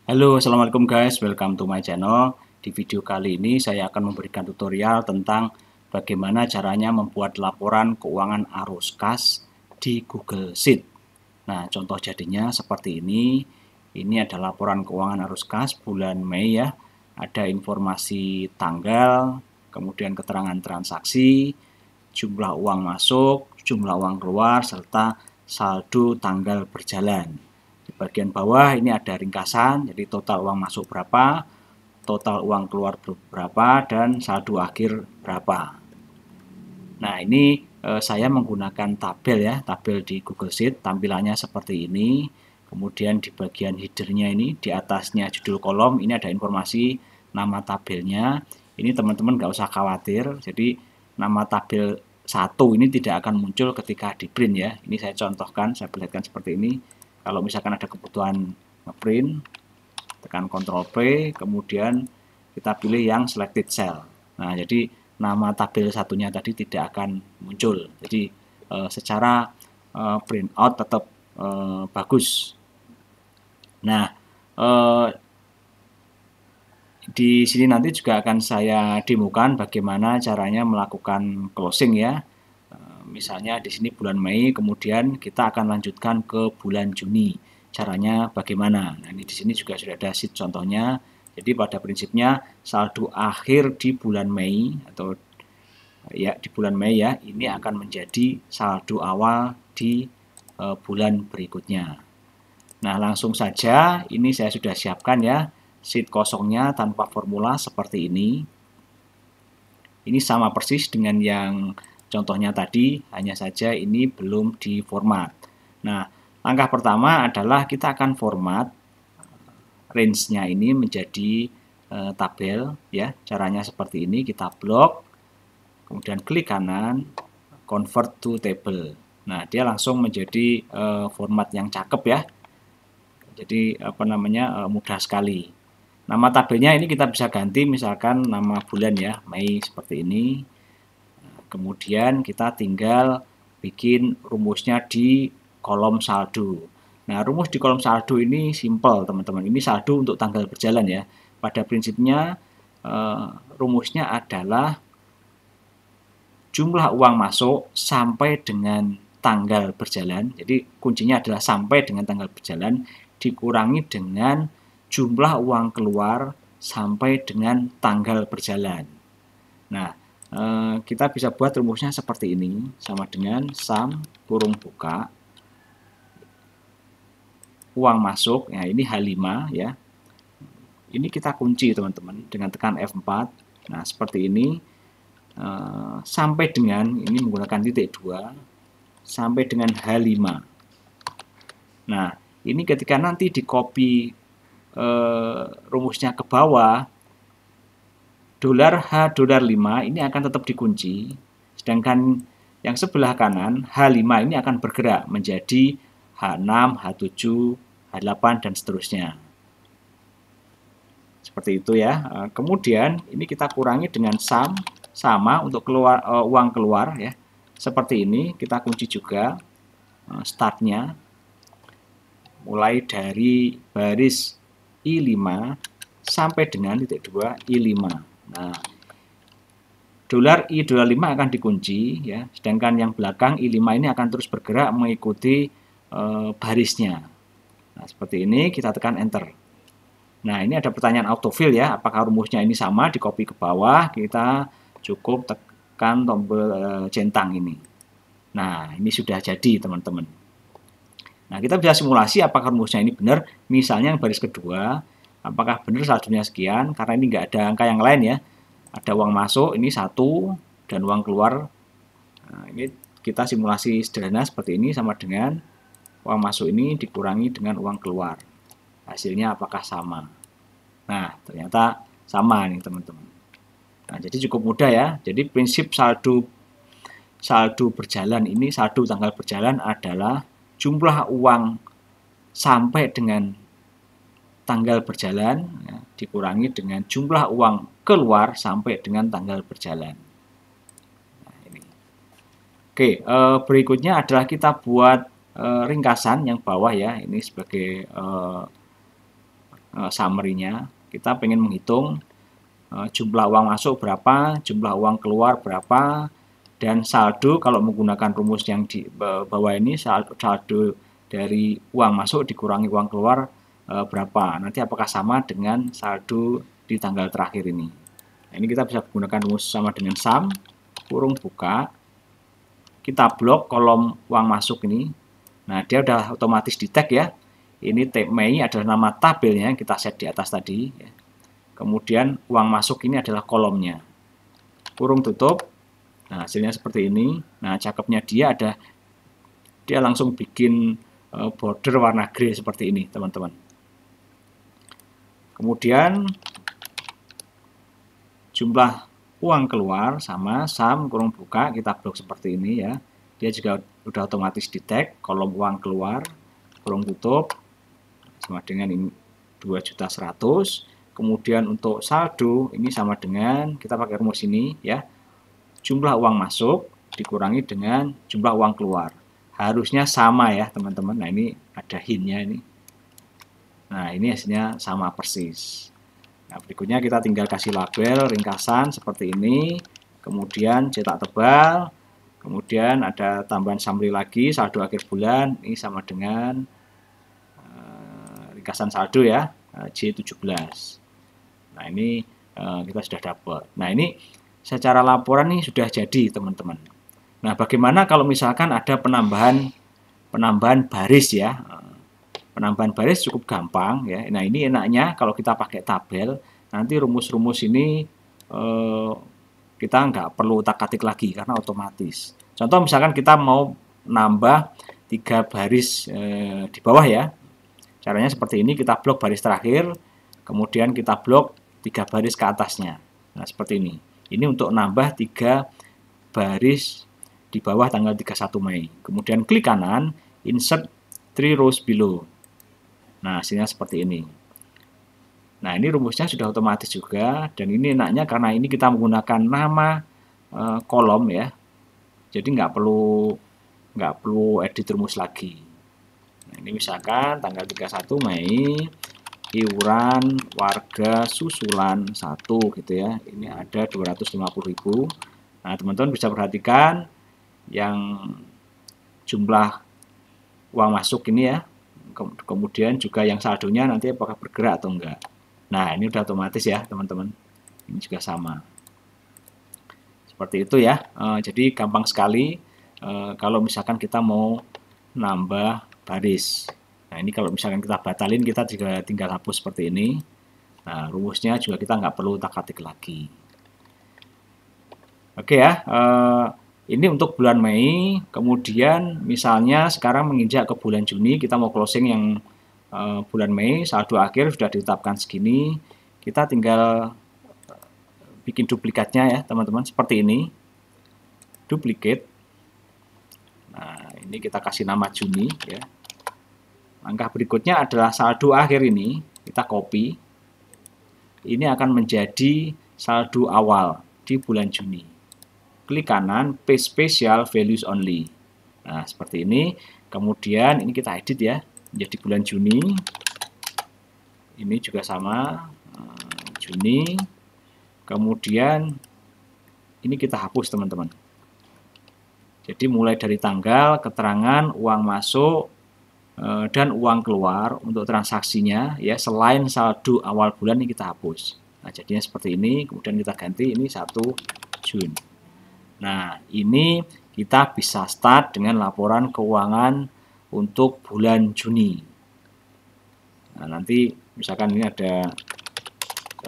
Halo, assalamualaikum guys, welcome to my channel. Di video kali ini saya akan memberikan tutorial tentang bagaimana caranya membuat laporan keuangan arus kas di Google Sheet. Nah, contoh jadinya seperti ini. Ini adalah laporan keuangan arus kas bulan Mei ya. Ada informasi tanggal, kemudian keterangan transaksi, jumlah uang masuk, jumlah uang keluar, serta saldo tanggal berjalan. Di bagian bawah ini ada ringkasan, jadi total uang masuk berapa, total uang keluar berapa, dan saldo akhir berapa. Nah, ini saya menggunakan tabel ya, tabel di Google Sheet, tampilannya seperti ini. Kemudian di bagian headernya ini, di atasnya judul kolom, ini ada informasi nama tabelnya. Ini teman-teman nggak usah khawatir, jadi nama tabel 1 ini tidak akan muncul ketika di print ya. Ini saya contohkan, saya perlihatkan seperti ini. Kalau misalkan ada kebutuhan ngeprint, tekan Ctrl P, kemudian kita pilih yang selected cell. Nah, jadi nama tabel satunya tadi tidak akan muncul. Jadi secara print out tetap bagus. Nah, di sini nanti juga akan saya demokan bagaimana caranya melakukan closing ya. Misalnya di sini bulan Mei, kemudian kita akan lanjutkan ke bulan Juni. Caranya bagaimana? Nah, ini di sini juga sudah ada sheet contohnya. Jadi pada prinsipnya saldo akhir di bulan Mei atau ya di bulan Mei ya, ini akan menjadi saldo awal di bulan berikutnya. Nah, langsung saja ini saya sudah siapkan ya sheet kosongnya tanpa formula seperti ini. Ini sama persis dengan yang contohnya tadi, hanya saja ini belum diformat. Nah, langkah pertama adalah kita akan format range-nya ini menjadi tabel ya. Caranya seperti ini, kita blok, kemudian klik kanan, convert to table. Nah, dia langsung menjadi format yang cakep ya. Jadi mudah sekali. Nama tabelnya ini kita bisa ganti misalkan nama bulan ya, Mei seperti ini. Kemudian kita tinggal bikin rumusnya di kolom saldo. Nah, rumus di kolom saldo ini simple teman-teman. Ini saldo untuk tanggal berjalan ya. Pada prinsipnya rumusnya adalah jumlah uang masuk sampai dengan tanggal berjalan. Jadi kuncinya adalah sampai dengan tanggal berjalan dikurangi dengan jumlah uang keluar sampai dengan tanggal berjalan. Nah, kita bisa buat rumusnya seperti ini, sama dengan sum kurung buka uang masuk, ya ini H5 ya. Ini kita kunci teman-teman dengan tekan F4. Nah, seperti ini sampai dengan ini menggunakan titik 2 sampai dengan H5. Nah, ini ketika nanti di copy rumusnya ke bawah, $H$5 ini akan tetap dikunci, sedangkan yang sebelah kanan H5 ini akan bergerak menjadi H6, H7, H8 dan seterusnya. Seperti itu ya. Kemudian ini kita kurangi dengan sum sama untuk uang keluar ya. Seperti ini kita kunci juga startnya mulai dari baris I5 sampai dengan titik 2 I5. Nah, $I$5 akan dikunci ya, sedangkan yang belakang I5 ini akan terus bergerak mengikuti barisnya. Nah, seperti ini kita tekan enter. Nah, ini ada pertanyaan autofill ya, apakah rumusnya ini sama, di copy ke bawah, kita cukup tekan tombol centang ini. Nah, ini sudah jadi teman-teman. Nah, kita bisa simulasi apakah rumusnya ini benar, misalnya yang baris kedua, apakah benar saldonya sekian, karena ini nggak ada angka yang lain ya. Ada uang masuk, ini 1, dan uang keluar. Nah, ini kita simulasi sederhana seperti ini, sama dengan uang masuk ini dikurangi dengan uang keluar. Hasilnya apakah sama? Nah, ternyata sama nih teman-teman. Nah, jadi cukup mudah ya. Jadi prinsip saldo berjalan ini, saldo tanggal berjalan adalah jumlah uang sampai dengan tanggal berjalan ya, dikurangi dengan jumlah uang keluar sampai dengan tanggal berjalan. Nah, ini. Oke, berikutnya adalah kita buat ringkasan yang bawah ya. Ini sebagai summary-nya. Kita pengen menghitung jumlah uang masuk berapa, jumlah uang keluar berapa, dan saldo kalau menggunakan rumus yang di bawah ini, saldo dari uang masuk dikurangi uang keluar berapa. Nanti apakah sama dengan saldo di tanggal terakhir ini. Nah, ini kita bisa menggunakan rumus sama dengan sum, kurung buka, kita blok kolom uang masuk ini. Nah, dia udah otomatis di tag ya. Ini tab Mei adalah nama tabelnya yang kita set di atas tadi. Kemudian uang masuk ini adalah kolomnya. Kurung tutup. Nah, hasilnya seperti ini. Nah, cakepnya dia langsung bikin border warna grey seperti ini, teman-teman. Kemudian jumlah uang keluar sama sum kurung buka, kita blok seperti ini ya. Dia juga udah otomatis di tag kolom uang keluar, kurung tutup, sama dengan ini 2.100.000. Kemudian untuk saldo ini sama dengan, kita pakai rumus ini ya, jumlah uang masuk dikurangi dengan jumlah uang keluar. Harusnya sama ya teman-teman. Nah, ini ada hintnya ini. Nah, ini hasilnya sama persis. Nah, berikutnya kita tinggal kasih label ringkasan seperti ini. Kemudian cetak tebal. Kemudian ada tambahan summary lagi, saldo akhir bulan ini sama dengan ringkasan saldo ya, J17. Nah, ini kita sudah dapat. Nah, ini secara laporan nih sudah jadi teman-teman. Nah, bagaimana kalau misalkan ada penambahan baris ya? Penambahan baris cukup gampang ya. Nah, ini enaknya kalau kita pakai tabel, nanti rumus-rumus ini kita nggak perlu utak-atik lagi karena otomatis. Contoh misalkan kita mau nambah 3 baris di bawah ya. Caranya seperti ini, kita blok baris terakhir, kemudian kita blok 3 baris ke atasnya. Nah, seperti ini. Ini untuk nambah 3 baris di bawah tanggal 31 Mei. Kemudian klik kanan, insert 3 rows below. Nah, hasilnya seperti ini. Nah, ini rumusnya sudah otomatis juga, dan ini enaknya karena ini kita menggunakan nama kolom ya. Jadi nggak perlu edit rumus lagi. Nah, ini misalkan tanggal 31 Mei, iuran warga susulan 1 gitu ya. Ini ada 250.000. Nah, teman-teman bisa perhatikan yang jumlah uang masuk ini ya. Kemudian juga yang saldonya nanti apakah bergerak atau enggak. Nah, ini udah otomatis ya, teman-teman. Ini juga sama. Seperti itu ya. Jadi gampang sekali kalau misalkan kita mau nambah baris. Nah, ini kalau misalkan kita batalin, kita juga tinggal hapus seperti ini. Nah, rumusnya juga kita nggak perlu utak-atik lagi. Oke ya, ini untuk bulan Mei. Kemudian misalnya sekarang menginjak ke bulan Juni, kita mau closing yang bulan Mei, saldo akhir sudah ditetapkan segini. Kita tinggal bikin duplikatnya ya teman-teman, seperti ini. Duplicate. Nah, ini kita kasih nama Juni ya. Langkah berikutnya adalah saldo akhir ini, kita copy. Ini akan menjadi saldo awal di bulan Juni. Klik kanan, paste special values only. Nah, seperti ini. Kemudian ini kita edit ya, menjadi bulan Juni. Ini juga sama, Juni. Kemudian ini kita hapus teman-teman. Jadi mulai dari tanggal, keterangan, uang masuk, dan uang keluar untuk transaksinya ya, selain saldo awal bulan ini kita hapus. Nah, jadinya seperti ini. Kemudian kita ganti ini 1 Juni. Nah, ini kita bisa start dengan laporan keuangan untuk bulan Juni. Nah, nanti misalkan ini ada,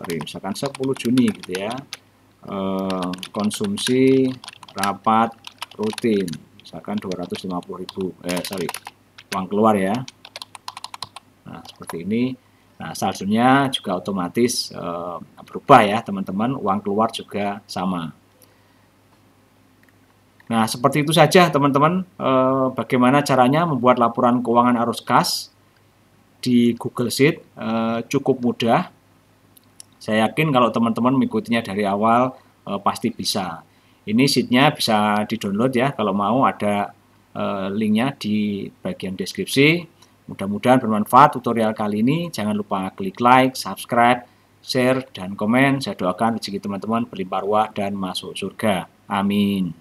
misalkan 10 Juni gitu ya, konsumsi rapat rutin, misalkan 250.000, uang keluar ya. Nah, seperti ini. Nah, saldonya juga otomatis berubah ya teman-teman, uang keluar juga sama. Nah, seperti itu saja teman-teman, bagaimana caranya membuat laporan keuangan arus kas di Google Sheet. Cukup mudah. Saya yakin kalau teman-teman mengikutinya dari awal pasti bisa. Ini sheetnya bisa di-download ya, kalau mau ada linknya di bagian deskripsi. Mudah-mudahan bermanfaat tutorial kali ini. Jangan lupa klik like, subscribe, share, dan komen. Saya doakan rezeki teman-teman berlimpah ruah dan masuk surga. Amin.